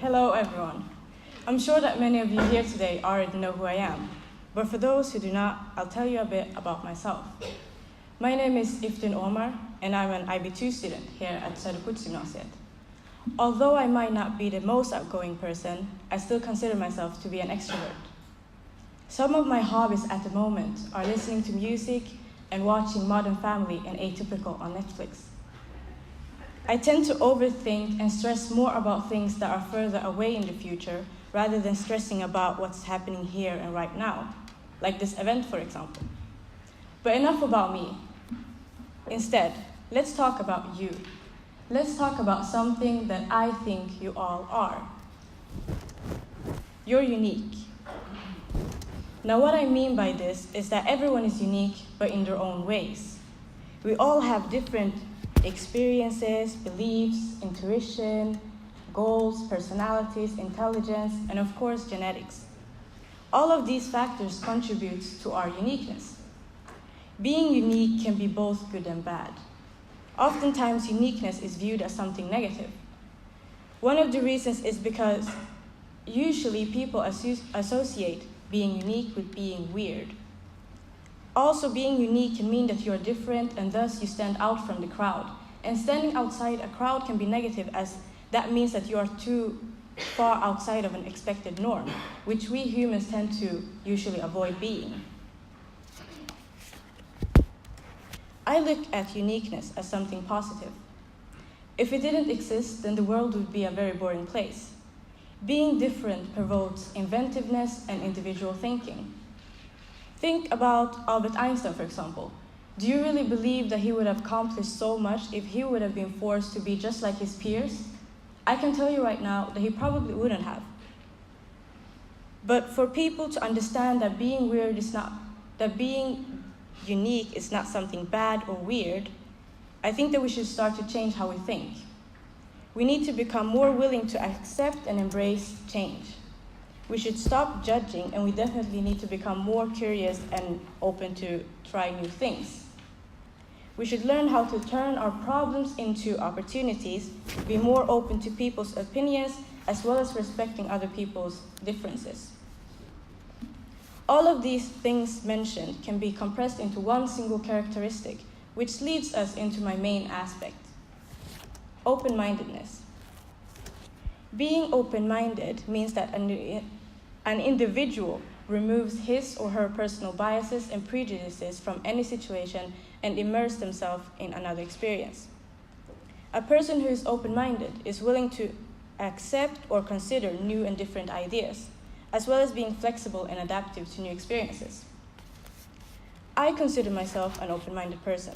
Hello, everyone. I'm sure that many of you here today already know who I am, but for those who do not, I'll tell you a bit about myself. My name is Iftin Omar, and I'm an IB2 student here at Söderportgymnasiet. Although I might not be the most outgoing person, I still consider myself to be an extrovert. Some of my hobbies at the moment are listening to music and watching Modern Family and Atypical on Netflix. I tend to overthink and stress more about things that are further away in the future rather than stressing about what's happening here and right now, like this event, for example. But enough about me. Instead, let's talk about you. Let's talk about something that I think you all are. You're unique. Now, what I mean by this is that everyone is unique, but in their own ways. We all have different experiences, beliefs, intuition, goals, personalities, intelligence, and of course, genetics. All of these factors contribute to our uniqueness. Being unique can be both good and bad. Oftentimes, uniqueness is viewed as something negative. One of the reasons is because usually people associate being unique with being weird. Also, being unique can mean that you are different and thus you stand out from the crowd. And standing outside a crowd can be negative, as that means that you are too far outside of an expected norm, which we humans tend to usually avoid being. I look at uniqueness as something positive. If it didn't exist, then the world would be a very boring place. Being different provokes inventiveness and individual thinking. Think about Albert Einstein, for example. Do you really believe that he would have accomplished so much if he would have been forced to be just like his peers? I can tell you right now that he probably wouldn't have. But for people to understand that being unique is not something bad or weird, I think that we should start to change how we think. We need to become more willing to accept and embrace change. We should stop judging, and we definitely need to become more curious and open to try new things. We should learn how to turn our problems into opportunities, be more open to people's opinions, as well as respecting other people's differences. All of these things mentioned can be compressed into one single characteristic, which leads us into my main aspect: open-mindedness. Being open-minded means that an individual removes his or her personal biases and prejudices from any situation and immerses themselves in another experience. A person who is open-minded is willing to accept or consider new and different ideas, as well as being flexible and adaptive to new experiences. I consider myself an open-minded person,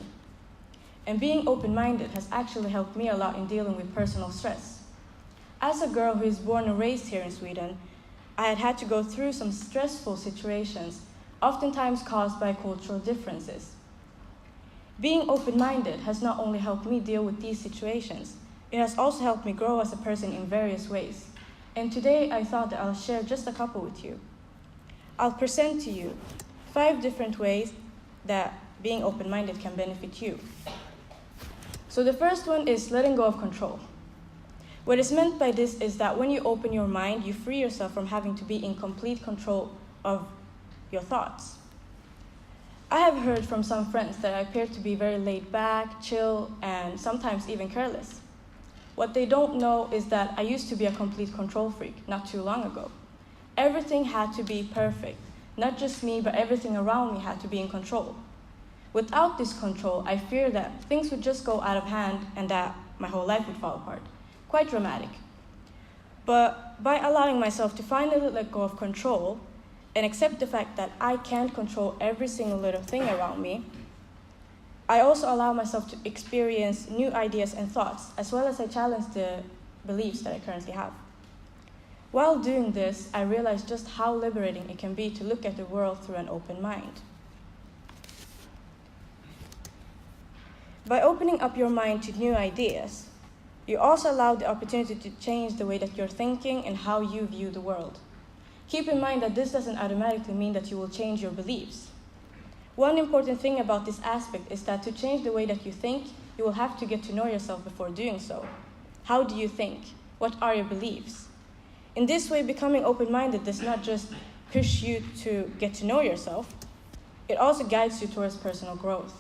and being open-minded has actually helped me a lot in dealing with personal stress. As a girl who is born and raised here in Sweden, I had to go through some stressful situations, oftentimes caused by cultural differences. Being open-minded has not only helped me deal with these situations, it has also helped me grow as a person in various ways. And today I thought that I'll share just a couple with you. I'll present to you 5 different ways that being open-minded can benefit you. So the first one is letting go of control. What is meant by this is that when you open your mind, you free yourself from having to be in complete control of your thoughts. I have heard from some friends that I appear to be very laid back, chill, and sometimes even careless. What they don't know is that I used to be a complete control freak not too long ago. Everything had to be perfect. Not just me, but everything around me had to be in control. Without this control, I fear that things would just go out of hand and that my whole life would fall apart. Quite dramatic. But by allowing myself to finally let go of control and accept the fact that I can't control every single little thing around me, I also allow myself to experience new ideas and thoughts, as well as I challenge the beliefs that I currently have. While doing this, I realized just how liberating it can be to look at the world through an open mind. By opening up your mind to new ideas, you also allow the opportunity to change the way that you're thinking and how you view the world. Keep in mind that this doesn't automatically mean that you will change your beliefs. One important thing about this aspect is that to change the way that you think, you will have to get to know yourself before doing so. How do you think? What are your beliefs? In this way, becoming open-minded does not just push you to get to know yourself, it also guides you towards personal growth.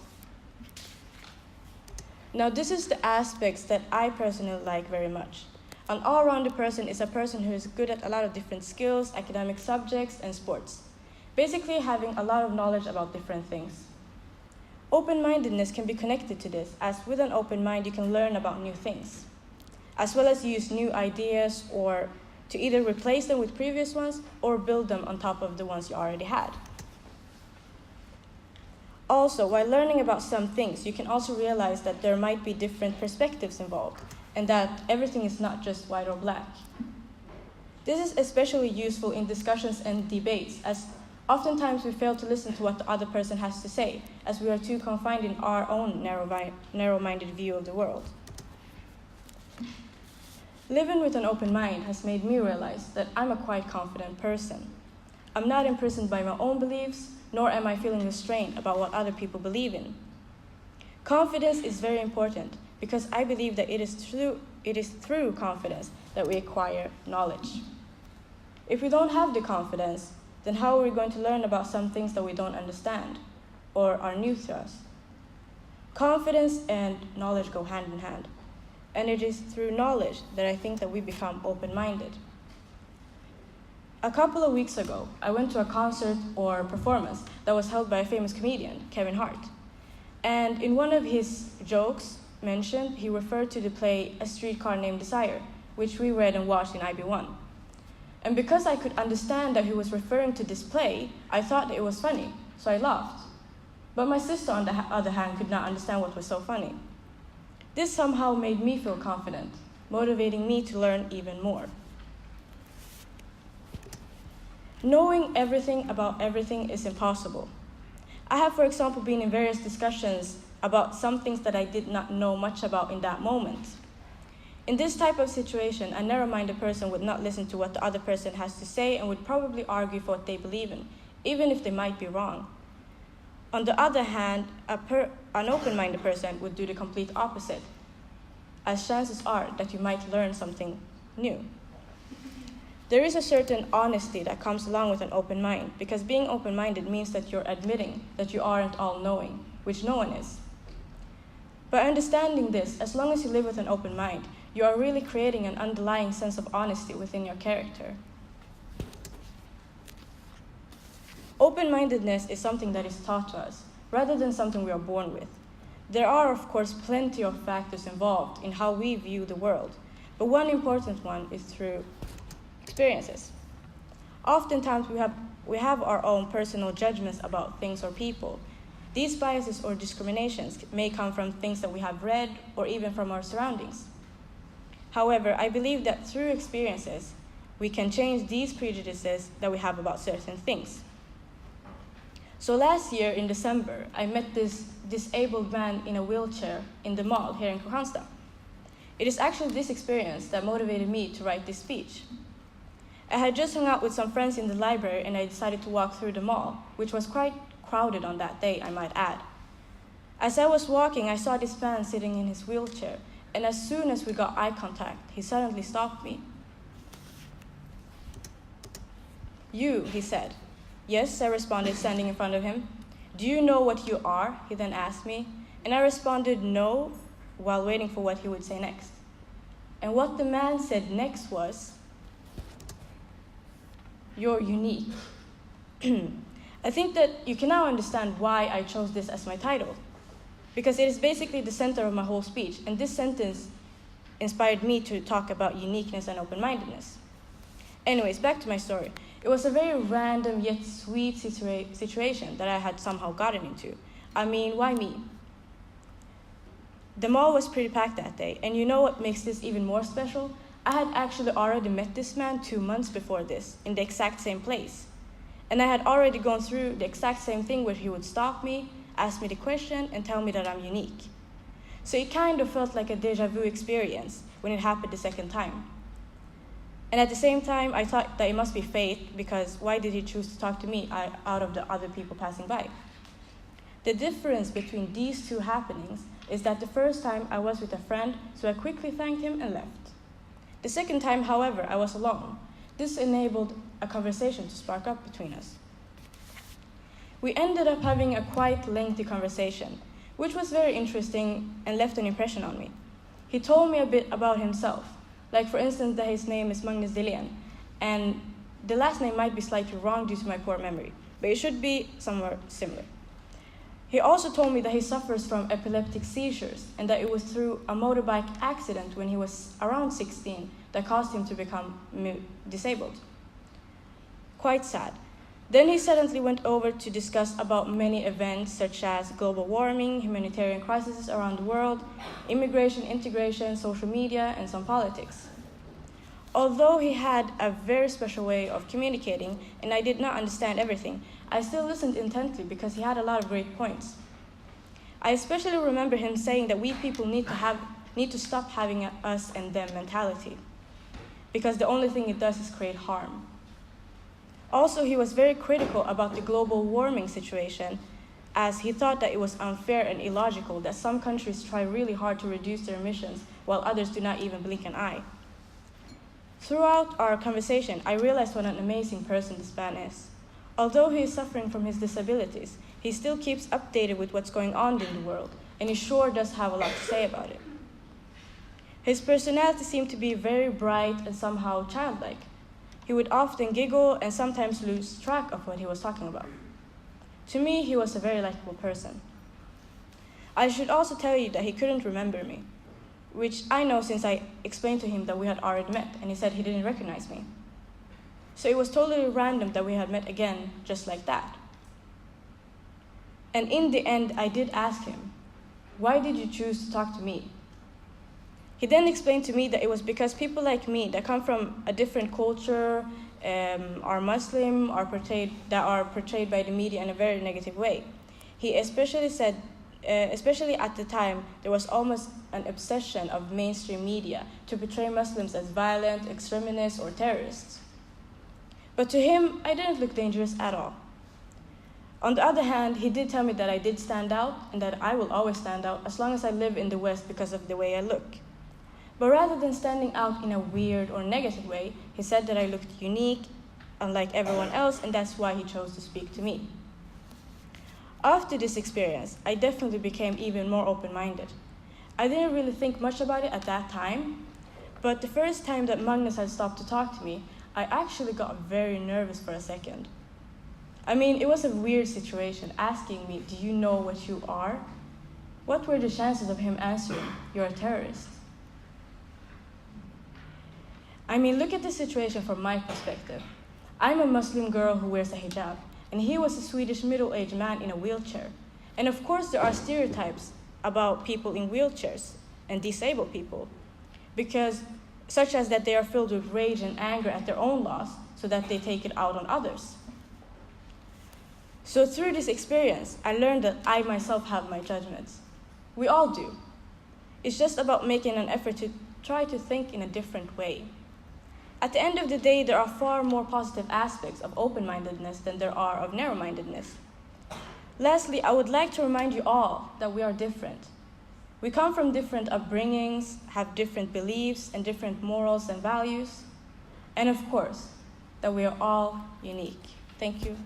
Now, this is the aspects that I personally like very much. An all-rounded person is a person who is good at a lot of different skills, academic subjects, and sports. Basically, having a lot of knowledge about different things. Open-mindedness can be connected to this, as with an open mind, you can learn about new things, as well as use new ideas or to either replace them with previous ones or build them on top of the ones you already had. Also, while learning about some things, you can also realize that there might be different perspectives involved, and that everything is not just white or black. This is especially useful in discussions and debates, as oftentimes we fail to listen to what the other person has to say, as we are too confined in our own narrow-minded view of the world. Living with an open mind has made me realize that I'm a quite confident person. I'm not imprisoned by my own beliefs, nor am I feeling restrained about what other people believe in. Confidence is very important because I believe that it is through confidence that we acquire knowledge. If we don't have the confidence, then how are we going to learn about some things that we don't understand or are new to us? Confidence and knowledge go hand in hand, and it is through knowledge that I think that we become open-minded. A couple of weeks ago, I went to a concert or performance that was held by a famous comedian, Kevin Hart. And in one of his jokes mentioned, he referred to the play A Streetcar Named Desire, which we read and watched in IB1. And because I could understand that he was referring to this play, I thought that it was funny, so I laughed. But my sister, on the other hand, could not understand what was so funny. This somehow made me feel confident, motivating me to learn even more. Knowing everything about everything is impossible. I have, for example, been in various discussions about some things that I did not know much about in that moment. In this type of situation, a narrow-minded person would not listen to what the other person has to say and would probably argue for what they believe in, even if they might be wrong. On the other hand, an open-minded person would do the complete opposite, as chances are that you might learn something new. There is a certain honesty that comes along with an open mind, because being open-minded means that you're admitting that you aren't all-knowing, which no one is. By understanding this, as long as you live with an open mind, you are really creating an underlying sense of honesty within your character. Open-mindedness is something that is taught to us, rather than something we are born with. There are, of course, plenty of factors involved in how we view the world, but one important one is through experiences. Oftentimes, we have our own personal judgments about things or people. These biases or discriminations may come from things that we have read or even from our surroundings. However, I believe that through experiences, we can change these prejudices that we have about certain things. So last year in December, I met this disabled man in a wheelchair in the mall here in Kristianstad. It is actually this experience that motivated me to write this speech. I had just hung out with some friends in the library and I decided to walk through the mall, which was quite crowded on that day, I might add. As I was walking, I saw this man sitting in his wheelchair, and as soon as we got eye contact, he suddenly stopped me. "You," he said. "Yes," I responded, standing in front of him. "Do you know what you are?" he then asked me, and I responded no, while waiting for what he would say next. And what the man said next was, "You're unique." I think that you can now understand why I chose this as my title, because it is basically the center of my whole speech, and this sentence inspired me to talk about uniqueness and open-mindedness. Anyways, back to my story. It was a very random yet sweet situation that I had somehow gotten into. I mean, why me? The mall was pretty packed that day, and you know what makes this even more special? I had actually already met this man 2 months before this, in the exact same place. And I had already gone through the exact same thing where he would stop me, ask me the question, and tell me that I'm unique. So it kind of felt like a déjà vu experience when it happened the second time. And at the same time, I thought that it must be fate, because why did he choose to talk to me out of the other people passing by? The difference between these two happenings is that the first time I was with a friend, so I quickly thanked him and left. The second time, however, I was alone. This enabled a conversation to spark up between us. We ended up having a quite lengthy conversation, which was very interesting and left an impression on me. He told me a bit about himself, like for instance that his name is Magnus Dillén, and the last name might be slightly wrong due to my poor memory, but it should be somewhere similar. He also told me that he suffers from epileptic seizures and that it was through a motorbike accident when he was around 16 that caused him to become disabled. Quite sad. Then he suddenly went over to discuss about many events such as global warming, humanitarian crises around the world, immigration, integration, social media, and some politics. Although he had a very special way of communicating and I did not understand everything, I still listened intently because he had a lot of great points. I especially remember him saying that we people need to stop having a us and them mentality, because the only thing it does is create harm. Also, he was very critical about the global warming situation, as he thought that it was unfair and illogical that some countries try really hard to reduce their emissions while others do not even blink an eye. Throughout our conversation, I realized what an amazing person this man is. Although he is suffering from his disabilities, he still keeps updated with what's going on in the world, and he sure does have a lot to say about it. His personality seemed to be very bright and somehow childlike. He would often giggle and sometimes lose track of what he was talking about. To me, he was a very likable person. I should also tell you that he couldn't remember me, which I know since I explained to him that we had already met, and he said he didn't recognize me. So it was totally random that we had met again, just like that. And in the end, I did ask him, "Why did you choose to talk to me?" He then explained to me that it was because people like me that come from a different culture, are Muslim, are portrayed by the media in a very negative way. He especially said, especially at the time, there was almost an obsession of mainstream media to portray Muslims as violent, extremists, or terrorists. But to him, I didn't look dangerous at all. On the other hand, he did tell me that I did stand out and that I will always stand out as long as I live in the West because of the way I look. But rather than standing out in a weird or negative way, he said that I looked unique, unlike everyone else, and that's why he chose to speak to me. After this experience, I definitely became even more open-minded. I didn't really think much about it at that time, but the first time that Magnus had stopped to talk to me, I actually got very nervous for a second. I mean, it was a weird situation, asking me, "Do you know what you are?" What were the chances of him answering, "You're a terrorist"? I mean, look at the situation from my perspective. I'm a Muslim girl who wears a hijab, and he was a Swedish middle-aged man in a wheelchair. And of course, there are stereotypes about people in wheelchairs and disabled people, such as that they are filled with rage and anger at their own loss, so that they take it out on others. So through this experience, I learned that I myself have my judgments. We all do. It's just about making an effort to try to think in a different way. At the end of the day, there are far more positive aspects of open-mindedness than there are of narrow-mindedness. Lastly, I would like to remind you all that we are different. We come from different upbringings, have different beliefs and different morals and values, and of course, that we are all unique. Thank you.